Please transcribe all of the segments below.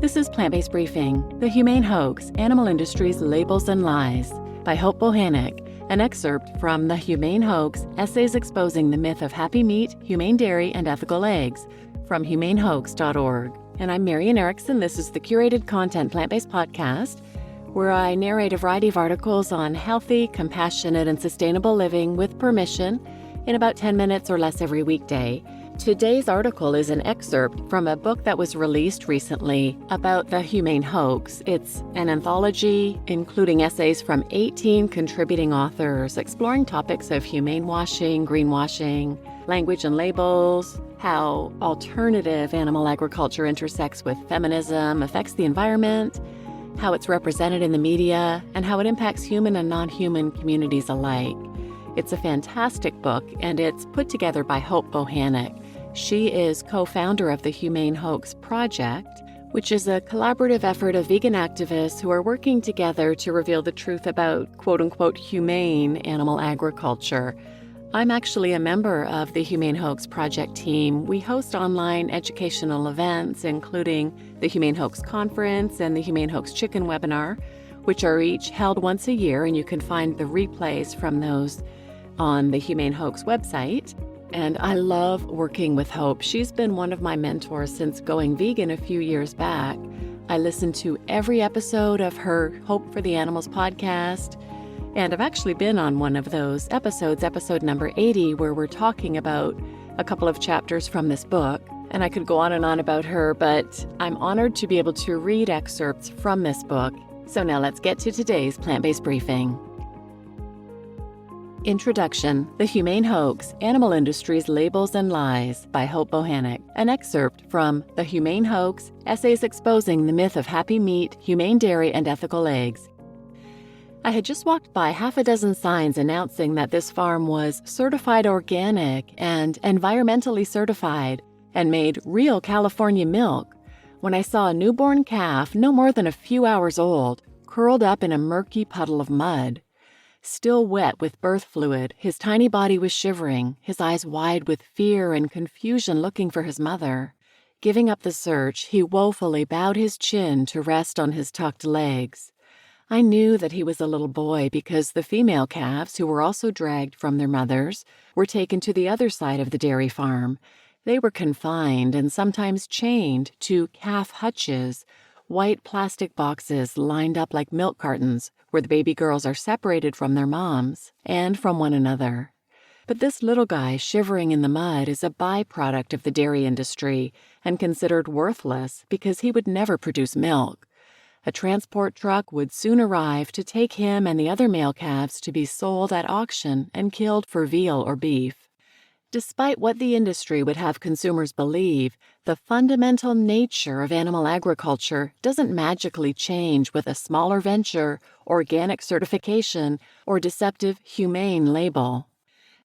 This is Plant-Based Briefing, the Humane Hoax, Animal Industry's Labels and Lies, by Bohanec, an excerpt from the Humane Hoax, Essays Exposing the Myth of Happy Meat, Humane Dairy, and Ethical Eggs, from humanehoax.org. And I'm Marian Erickson. This is the curated content plant-based podcast, where I narrate a variety of articles on healthy, compassionate, and sustainable living with permission in about 10 minutes or less every weekday. Today's article is an excerpt from a book that was released recently about the Humane Hoax. It's an anthology including essays from 18 contributing authors exploring topics of humane washing, greenwashing, language and labels, how alternative animal agriculture intersects with feminism, affects the environment, how it's represented in the media, and how it impacts human and non-human communities alike. It's a fantastic book, and it's put together by Bohanec. She is co-founder of the Humane Hoax Project, which is a collaborative effort of vegan activists who are working together to reveal the truth about quote-unquote humane animal agriculture. I'm actually a member of the Humane Hoax Project team. We host online educational events, including the Humane Hoax Conference and the Humane Hoax Chicken Webinar, which are each held once a year, and you can find the replays from those on the Humane Hoax website. And I love working with Hope. She's been one of my mentors since going vegan a few years back. I listen to every episode of her Hope for the Animals podcast, and I've actually been on one of those episodes, episode number 80, where we're talking about a couple of chapters from this book. And I could go on and on about her, but I'm honored to be able to read excerpts from this book. So now let's get to today's plant-based briefing. Introduction: The Humane Hoax, Animal Industry's Labels and Lies, by Bohanec. An excerpt from The Humane Hoax, Essays Exposing the Myth of Happy Meat, Humane Dairy, and Ethical Eggs. I had just walked by half a dozen signs announcing that this farm was certified organic and environmentally certified and made real California milk when I saw a newborn calf no more than a few hours old, curled up in a murky puddle of mud. Still wet with birth fluid, his tiny body was shivering, his eyes wide with fear and confusion looking for his mother. Giving up the search, he woefully bowed his chin to rest on his tucked legs. I knew that he was a little boy because the female calves, who were also dragged from their mothers, were taken to the other side of the dairy farm. They were confined and sometimes chained to calf hutches, white plastic boxes lined up like milk cartons, where the baby girls are separated from their moms and from one another. But this little guy shivering in the mud is a byproduct of the dairy industry and considered worthless because he would never produce milk. A transport truck would soon arrive to take him and the other male calves to be sold at auction and killed for veal or beef. Despite what the industry would have consumers believe, the fundamental nature of animal agriculture doesn't magically change with a smaller venture, organic certification, or deceptive humane label.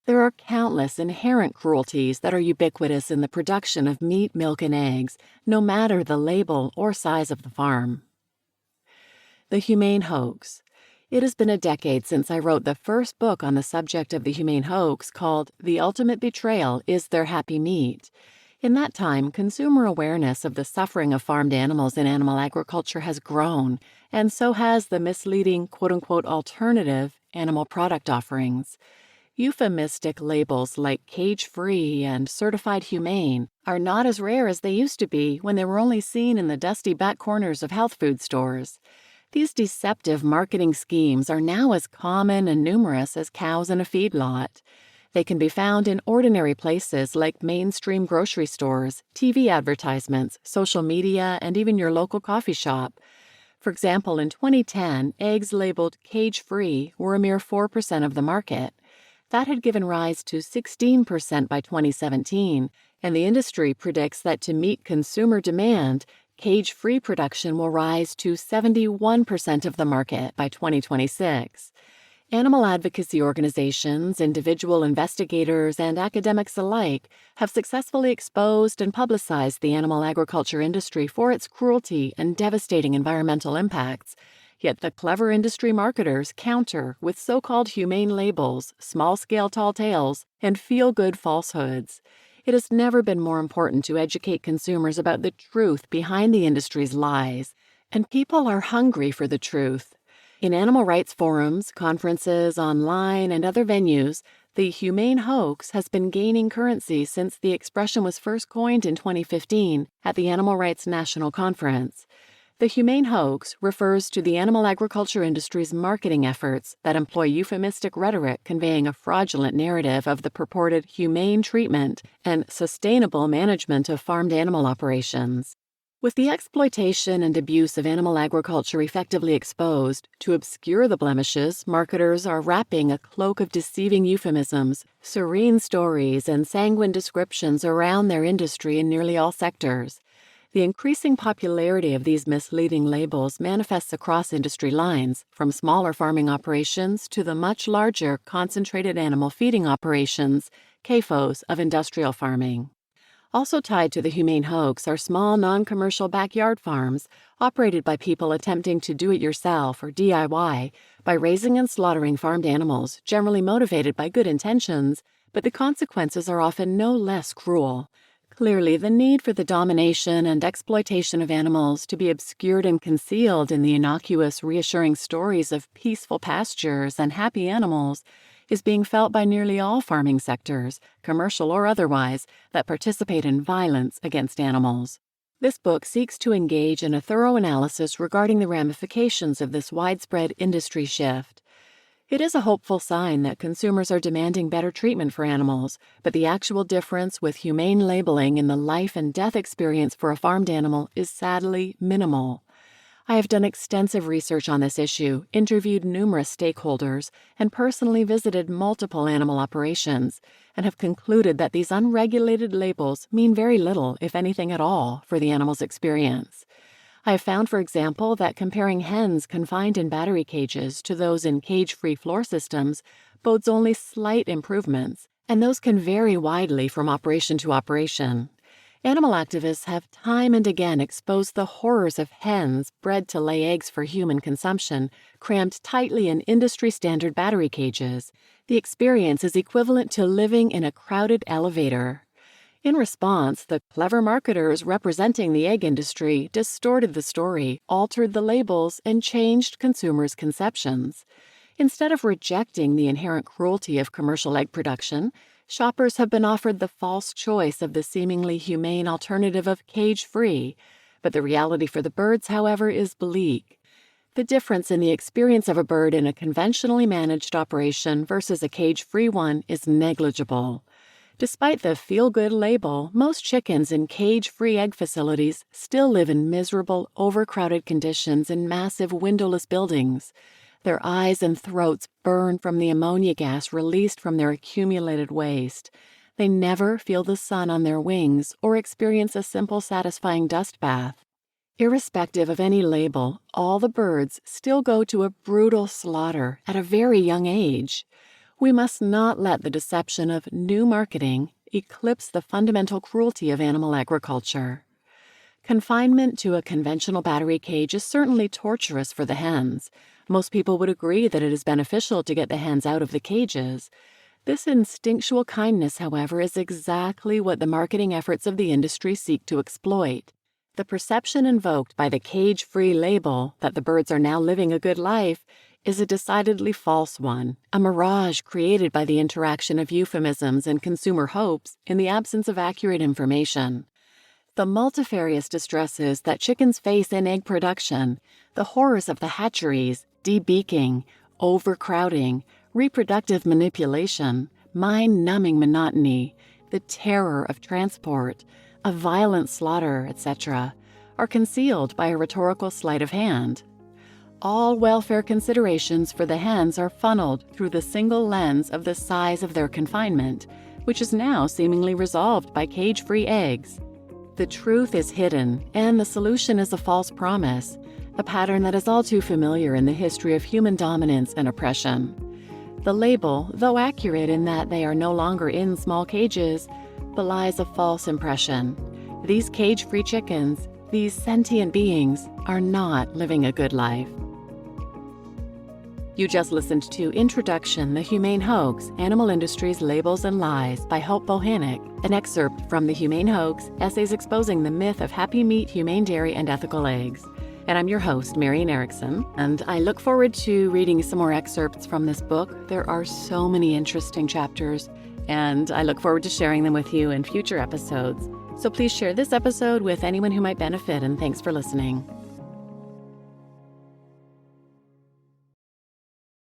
There are countless inherent cruelties that are ubiquitous in the production of meat, milk, and eggs, no matter the label or size of the farm. The Humane Hoax. It has been a decade since I wrote the first book on the subject of the humane hoax, called The Ultimate Betrayal: Is There Happy Meat? In that time, consumer awareness of the suffering of farmed animals in animal agriculture has grown, and so has the misleading quote-unquote alternative animal product offerings. Euphemistic labels like cage-free and certified humane are not as rare as they used to be when they were only seen in the dusty back corners of health food stores. These deceptive marketing schemes are now as common and numerous as cows in a feedlot. They can be found in ordinary places like mainstream grocery stores, TV advertisements, social media, and even your local coffee shop. For example, in 2010, eggs labeled cage-free were a mere 4% of the market. That had given rise to 16% by 2017, and the industry predicts that to meet consumer demand, cage-free production will rise to 71% of the market by 2026. Animal advocacy organizations, individual investigators, and academics alike have successfully exposed and publicized the animal agriculture industry for its cruelty and devastating environmental impacts. Yet the clever industry marketers counter with so-called humane labels, small-scale tall tales, and feel-good falsehoods. It has never been more important to educate consumers about the truth behind the industry's lies, and people are hungry for the truth. In animal rights forums, conferences, online, and other venues, the humane hoax has been gaining currency since the expression was first coined in 2015 at the Animal Rights National Conference. The humane hoax refers to the animal agriculture industry's marketing efforts that employ euphemistic rhetoric conveying a fraudulent narrative of the purported humane treatment and sustainable management of farmed animal operations. With the exploitation and abuse of animal agriculture effectively exposed, to obscure the blemishes, marketers are wrapping a cloak of deceiving euphemisms, serene stories, and sanguine descriptions around their industry in nearly all sectors. The increasing popularity of these misleading labels manifests across industry lines, from smaller farming operations to the much larger concentrated animal feeding operations, CAFOs, of industrial farming. Also tied to the humane hoax are small, non-commercial backyard farms operated by people attempting to do it yourself or DIY by raising and slaughtering farmed animals, generally motivated by good intentions, but the consequences are often no less cruel. Clearly, the need for the domination and exploitation of animals to be obscured and concealed in the innocuous, reassuring stories of peaceful pastures and happy animals is being felt by nearly all farming sectors, commercial or otherwise, that participate in violence against animals. This book seeks to engage in a thorough analysis regarding the ramifications of this widespread industry shift. It is a hopeful sign that consumers are demanding better treatment for animals, but the actual difference with humane labeling in the life and death experience for a farmed animal is sadly minimal. I have done extensive research on this issue, interviewed numerous stakeholders, and personally visited multiple animal operations, and have concluded that these unregulated labels mean very little, if anything at all, for the animal's experience. I have found, for example, that comparing hens confined in battery cages to those in cage-free floor systems bodes only slight improvements, and those can vary widely from operation to operation. Animal activists have time and again exposed the horrors of hens bred to lay eggs for human consumption, crammed tightly in industry-standard battery cages. The experience is equivalent to living in a crowded elevator. In response, the clever marketers representing the egg industry distorted the story, altered the labels, and changed consumers' conceptions. Instead of rejecting the inherent cruelty of commercial egg production, shoppers have been offered the false choice of the seemingly humane alternative of cage-free, but the reality for the birds, however, is bleak. The difference in the experience of a bird in a conventionally managed operation versus a cage-free one is negligible. Despite the feel-good label, most chickens in cage-free egg facilities still live in miserable, overcrowded conditions in massive windowless buildings. Their eyes and throats burn from the ammonia gas released from their accumulated waste. They never feel the sun on their wings or experience a simple, satisfying dust bath. Irrespective of any label, all the birds still go to a brutal slaughter at a very young age. We must not let the deception of new marketing eclipse the fundamental cruelty of animal agriculture. Confinement to a conventional battery cage is certainly torturous for the hens. Most people would agree that it is beneficial to get the hens out of the cages. This instinctual kindness, however, is exactly what the marketing efforts of the industry seek to exploit. The perception invoked by the cage-free label that the birds are now living a good life is a decidedly false one, a mirage created by the interaction of euphemisms and consumer hopes in the absence of accurate information. The multifarious distresses that chickens face in egg production, the horrors of the hatcheries, debeaking, overcrowding, reproductive manipulation, mind-numbing monotony, the terror of transport, of violent slaughter, etc., are concealed by a rhetorical sleight of hand. All welfare considerations for the hens are funneled through the single lens of the size of their confinement, which is now seemingly resolved by cage-free eggs. The truth is hidden, and the solution is a false promise, a pattern that is all too familiar in the history of human dominance and oppression. The label, though accurate in that they are no longer in small cages, belies a false impression. These cage-free chickens, these sentient beings, are not living a good life. You just listened to Introduction, The Humane Hoax, Animal Industries, Labels and Lies by Hope Bohanec, an excerpt from the Humane Hoax, Essays Exposing the Myth of Happy Meat, Humane Dairy, and Ethical Eggs. And I'm your host, Marian Erickson, and I look forward to reading some more excerpts from this book. There are so many interesting chapters, and I look forward to sharing them with you in future episodes. So please share this episode with anyone who might benefit, and thanks for listening.